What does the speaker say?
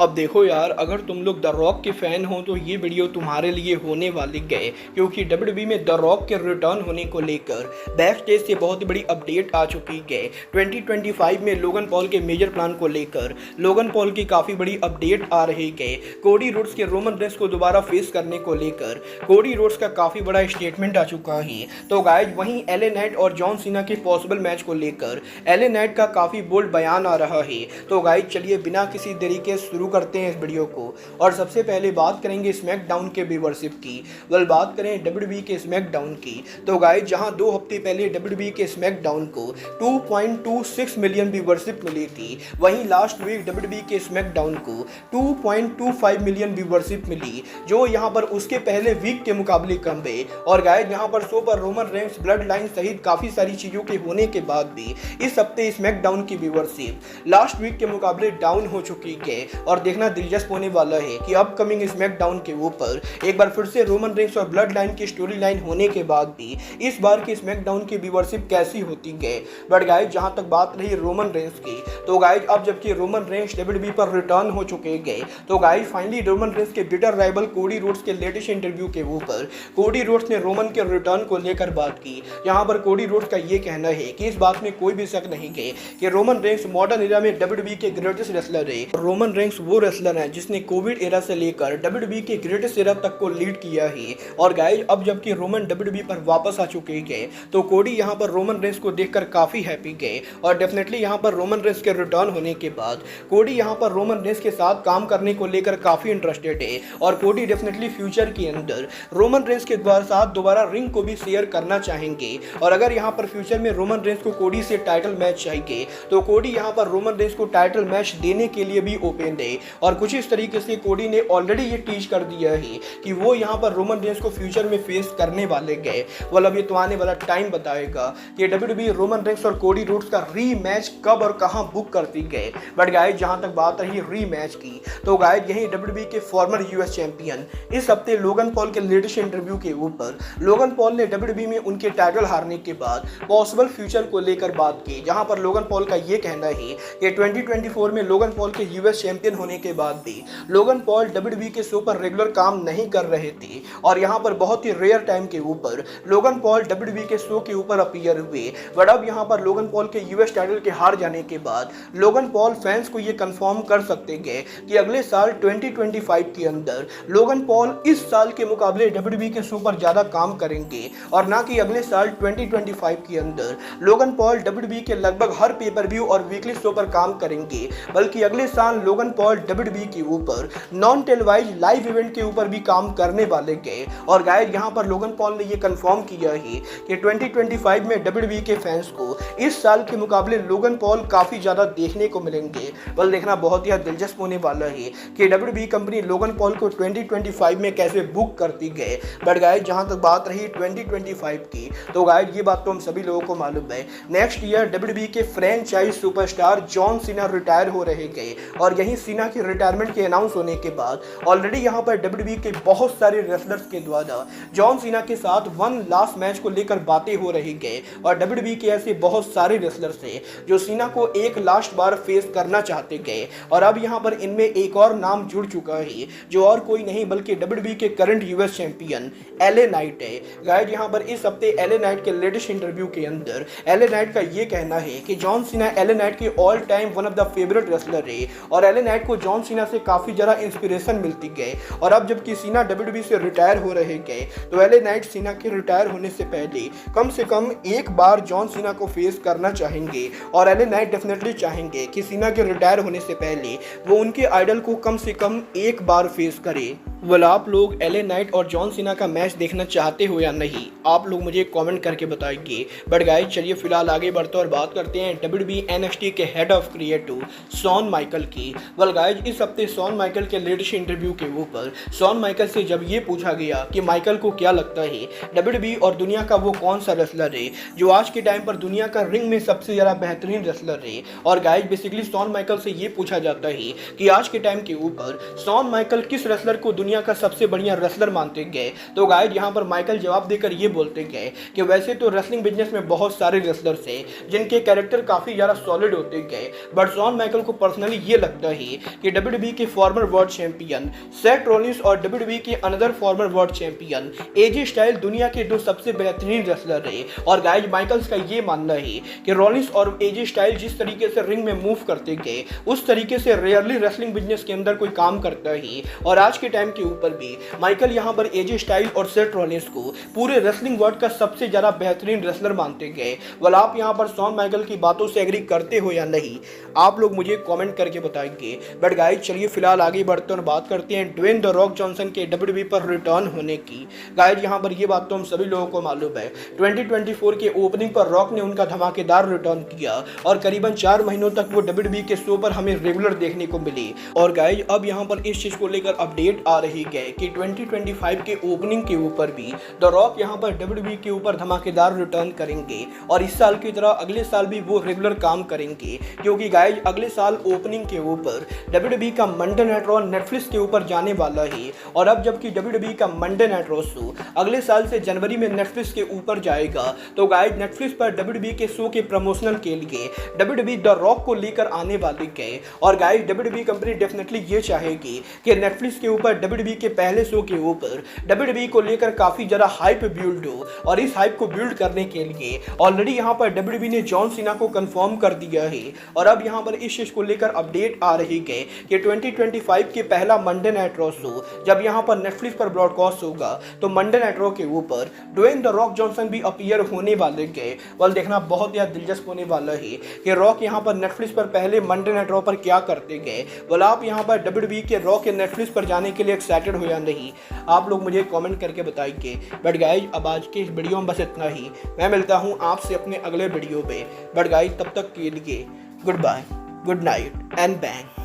अब देखो यार, अगर तुम लोग द रॉक के फैन हो तो ये वीडियो तुम्हारे लिए होने वाली गए, क्योंकि डब्ल्यूडब्ल्यूई में द रॉक के रिटर्न होने को लेकर बैक स्टेज से बहुत बड़ी अपडेट आ चुकी है। 2025 में लोगन पॉल के मेजर प्लान को लेकर लोगन पॉल की काफ़ी बड़ी अपडेट आ रही है। कोडी रोड्स के रोमन रेंस को दोबारा फेस करने को लेकर कोडी रोड्स का काफ़ी बड़ा स्टेटमेंट आ चुका है। तो गाइज वहीं एले नाइट और जॉन सीना के पॉसिबल मैच को लेकर एले नाइट का काफ़ी बोल्ड बयान आ रहा है। तो गाइज चलिए बिना किसी देरी के शुरू करते हैं इस वीडियो को। और सबसे पहले बात करेंगे स्मैकडाउन के व्यूअरशिप की। बात करें डब्ल्यूडब्ल्यूई के स्मैकडाउन की, तो गाइस जहां 2 हफ्ते पहले डब्ल्यूडब्ल्यूई के स्मैकडाउन को 2.26 मिलियन व्यूअरशिप मिली थी, वहीं लास्ट वीक डब्ल्यूडब्ल्यूई के स्मैकडाउन को 2.25 मिलियन व्यूअरशिप मिली, जो यहां पर उसके पहले वीक के मुकाबले कम है। और गाइस यहां पर शो पर रोमन रेंस, ब्लड लाइन सहित काफी सारी चीजों के होने के बाद भी इस हफ्ते स्मैकडाउन की व्यूअरशिप लास्ट वीक के मुकाबले डाउन हो चुकी है। और देखना दिलचस्प होने वाला है कि अपकमिंग स्मैकडाउन के ऊपर एक बार फिर से रोमन रेंस और ब्लड लाइन की स्टोरी लाइन होने के बाद भी इस बार की स्मैकडाउन की व्यूअरशिप कैसी होती है। बट गाइज जहां तक बात रही रोमन रेंस की, तो गाइज अब जबकि रोमन रेंस डब्ल्यूडब्ल्यूई पर रिटर्न हो चुके गए, तो गाइज फाइनली रोमन रेंस के बिटर राइवल कोडी रोड्स के लेटेस्ट इंटरव्यू के ऊपर कोडी रोड्स ने रोमन के रिटर्न को लेकर बात की। यहाँ पर कोडी रोड्स का ये कहना है कि इस बात में कोई भी शक नहीं है कि रोमन रेंस मॉडर्न एरा में डब्ल्यूडब्ल्यूई के ग्रेटेस्ट रेसलर है। रोमन रेंस वो रेसलर है जिसने कोविड एरा से लेकर डब्ल्यूडब्ल्यूई के ग्रेटेस्ट एरा तक को लीड किया है। और गाइस अब जबकि रोमन डब्ल्यूडब्ल्यूई पर वापस आ चुके हैं, तो कोडी यहां पर रोमन रेंस को देखकर काफी हैप्पी गए। और डेफिनेटली यहां पर रोमन रेंस के रिटर्न होने के बाद कोडी यहां पर रोमन रेंस के साथ काम करने को लेकर काफी इंटरेस्टेड है। और कोडी डेफिनेटली फ्यूचर के अंदर रोमन रेंस के साथ दोबारा रिंग को भी शेयर करना चाहेंगे। और अगर यहां पर फ्यूचर में रोमन रेंस को कोडी से टाइटल मैच चाहिए, तो कोडी यहां पर रोमन रेंस को टाइटल मैच देने के लिए भी ओपन है। और कुछ इस तरीके से कोडी ने ऑलरेडी ये टीच कर दिया है कि वो यहाँ पर रोमन रेंस को फ्यूचर में फेस करने वाले गए। मतलब ये तो आने वाला टाइम बताएगा कि डब्ल्यूडब्ल्यूई रोमन रेंस और कोडी रोड्स का रीमैच कब और कहां बुक करती गए। बट गाइस जहां तक बात रही रीमैच की, तो गाइस यही डब्ल्यूडब्ल्यूई के फॉर्मर यूएस चैंपियन इस हफ्ते लोगन पॉल के लेटेस्ट इंटरव्यू के ऊपर लोगन पॉल ने डब्ल्यूडब्ल्यूई में उनके टाइटल हारने के बाद पॉसिबल फ्यूचर को लेकर बात की। जहां पर लोगन पॉल का ये कहना है कि 2024 में लोगन पॉल के यूएस चैंपियन होने के बाद भी लोगन पॉल डब्ल्यूडब्ल्यूई के शो पर रेगुलर काम नहीं कर रहे थे। और यहां पर बहुत ही रेयर टाइम के ऊपर लोगन पॉल डब्ल्यूडब्ल्यूई के शो के ऊपर अपीयर हुए। बट अब यहां पर लोगन पॉल के यूएस टाइटल के हार जाने के बाद लोगन पॉल फैंस को ये कंफर्म कर सकते हैं कि अगले साल 2025 के अंदर लोगन पॉल इस साल के मुकाबले डब्ल्यूडब्ल्यूई के शो पर ज्यादा काम करेंगे। और ना कि अगले साल 2025 के अंदर लोगन पॉल डब्ल्यूडब्ल्यूई के लगभग हर पेपर व्यू और वीकली शो पर काम करेंगे, बल्कि अगले साल लोगन पॉल डब्ल्यूडब्ल्यूई के ऊपर नॉन टेलीवाइज लाइव इवेंट के ऊपर भी काम करने वाले गए। और गाइस यहां पर लोगन पॉल ने ये कंफर्म किया है कि 2025 में डब्ल्यूडब्ल्यूई के फैंस को इस साल के मुकाबले लोगन पॉल काफी ज्यादा देखने को मिलेंगे। बल देखना बहुत ही दिलचस्प होने वाला है कि डब्ल्यूडब्ल्यूई कंपनी लोगन पॉल को 2025 में कैसे बुक करती गए। बट गाइस जहां तक बात रही 2025 की, तो गाइस ये बात तो हम सभी लोगों को मालूम है, नेक्स्ट ईयर डब्ल्यूडब्ल्यूई के franchise superstar John Cena retire हो रहे गए। और यही सीना की रिटायरमेंट के अनाउंस होने के बाद ऑलरेडी यहां पर डब्ल्यूडब्ल्यूई के बहुत सारे रेसलर्स के द्वारा जॉन सीना के साथ वन लास्ट मैच को लेकर बातें हो रही गए। और डब्ल्यूडब्ल्यूई के ऐसे बहुत सारे रेसलर्स हैं जो सीना को एक लास्ट बार फेस करना चाहते गए। और अब यहां पर इनमें एक और नाम जुड़ चुका है, जो और कोई नहीं बल्कि डब्ल्यूडब्ल्यूई के current US champion LA Knight है। गाइस यहां पर इस हफ्ते एले नाइट के लेटेस्ट इंटरव्यू के अंदर एले नाइट का ये कहना है कि जॉन सीना एले नाइट के all time one of the favourite wrestler है। और एले नाइट को जॉन सीना से काफी ज्यादा इंस्पिरेशन मिलती गई। और अब जबकि सीना डब्ल्यूडब्ल्यूई से रिटायर हो रहे गए, तो एले नाइट सीना के रिटायर होने से पहले कम से कम एक बार जॉन सीना को फेस करना चाहेंगे। और एले नाइट डेफिनेटली चाहेंगे कि सीना के रिटायर होने से पहले वो उनके आइडल को कम से कम एक बार फेस करे। वेल आप लोग एले नाइट और जॉन सीना का मैच देखना चाहते हो या नहीं, आप लोग मुझे कमेंट करके बताइए। बट गाइस चलिए फिलहाल आगे बढ़ते और बात करते हैं डब्ल्यूडब्ल्यूई एनएक्सटी के head of creative Shawn Michael की। वेल गाइस इस हफ्ते शॉन माइकल के लेटेस्ट इंटरव्यू के ऊपर शॉन माइकल से जब ये पूछा गया कि माइकल को क्या लगता है डब्ल्यूडब्ल्यूई और दुनिया का वो कौन सा रेसलर है जो आज के टाइम पर दुनिया का रिंग में सबसे ज्यादा बेहतरीन रेसलर है। और गाइस बेसिकली शॉन माइकल से ये पूछा जाता है कि आज के टाइम के ऊपर शॉन माइकल किस रेसलर को दुनिया दुनिया का सबसे बढ़िया रेसलर मानते गए। तो गाइज यहाँ पर माइकल जवाब देकर ये बोलते गए कि वैसे तो रेसलिंग बिजनेस में बहुत सारे रेसलर्स हैं जिनके कैरेक्टर काफ़ी ज़्यादा सॉलिड होते गए, बट शॉन माइकल को पर्सनली ये लगता है कि डब्ल्यूडब्ल्यूई के farmer world champion Seth Rollins और डब्ल्यूडब्ल्यूई के अनदर फॉर्मर वर्ल्ड चैंपियन एजे स्टाइल दुनिया के दो सबसे बेहतरीन रेसलर है। और गाइज माइकल्स का ये मानना है कि रॉलिंस और एजे स्टाइल जिस तरीके से रिंग में मूव करते गए उस तरीके से रेयरली रेसलिंग बिजनेस के अंदर कोई काम करता है। और आज के टाइम के ऊपर भी माइकल यहाँ पर एजे स्टाइल और सेथ रॉलिंस को पूरे रेसलिंग वर्ल्ड का सबसे ज्यादा बेहतरीन रेसलर मानते गए। वाल आप यहाँ पर शॉन माइकल की बातों से एग्री करते हो या नहीं, आप लोग मुझे कमेंट करके बताएंगे। बट गाइस चलिए फिलहाल आगे बढ़ते और बात करते हैं ड्वेन द रॉक जॉनसन के डब्ल्यूडब्ल्यूई पर रिटर्न होने की। गाइस यहाँ पर ये बात तो हम सभी लोगों को मालूम है, 2024 के ओपनिंग पर रॉक ने उनका धमाकेदार रिटर्न किया और करीबन 4 महीनों तक वो डब्ल्यूडब्ल्यूई के शो पर हमें रेगुलर देखने को मिली। और गाइस अब यहाँ पर इस चीज को लेकर अपडेट आ रही है कि 2025 के ओपनिंग के ऊपर भी द रॉक यहाँ पर डब्ल्यूडब्ल्यूई के ऊपर धमाकेदार रिटर्न करेंगे और इस साल की तरह अगले साल भी वो रेगुलर काम करेंगे, क्योंकि गाइस अगले साल ओपनिंग के ऊपर डब्ल्यूडब्ल्यूई का मंडे नाइट रॉ नेटफ्लिक्स के ऊपर जाने वाला है। और अब जबकि डब्ल्यूडब्ल्यूई का मंडे नाइट रॉ शो अगले साल से जनवरी में नेटफ्लिक्स के ऊपर जाएगा, तो गाइस नेटफ्लिक्स पर डब्ल्यूडब्ल्यूई के शो के प्रमोशनल के लिए डब्ल्यूडब्ल्यूई द रॉक को लेकर आने वाले गए। और गाइस डब्ल्यूडब्ल्यूई कंपनी डेफिनेटली ये चाहेगी कि नेटफ्लिक्स के ऊपर डब्ल्यूडब्ल्यूई के पहले शो के ऊपर डब्ल्यूडब्ल्यूई को लेकर काफी ज्यादा हाइप बिल्ड हो। और इस हाइप को बिल्ड करने के लिए ऑलरेडी यहाँ पर डब्ल्यूडब्ल्यूई ने जॉन सीना को कंफर्म कर दिया है। और अब यहाँ पर इस चीज को लेकर अपडेट आ रही है कि 2025 के पहला मंडे नाइट रॉ शो जब यहाँ पर नेटफ्लिक्स पर ब्रॉडकास्ट होगा तो मंडे नाइट रॉ के ऊपर ड्वेन द रॉक जॉनसन भी अपीयर होने वाले गए। वल देखना बहुत ज्यादा दिलचस्प होने वाला है कि रॉक यहाँ पर नेटफ्लिक्स पर पहले मंडे नाइट रॉ पर क्या करते गए। वल आप यहाँ पर डब्ल्यूडब्ल्यूई के रॉ के नेटफ्लिक्स पर जाने के लिए एक्साइटेड हो या नहीं, आप लोग मुझे कमेंट करके बताइए। बट गाइज अब आज के इस वीडियो में बस इतना ही, मैं मिलता हूँ आपसे अपने अगले वीडियो पे। बट गाइज तब तक के लिए goodbye, good night and bang.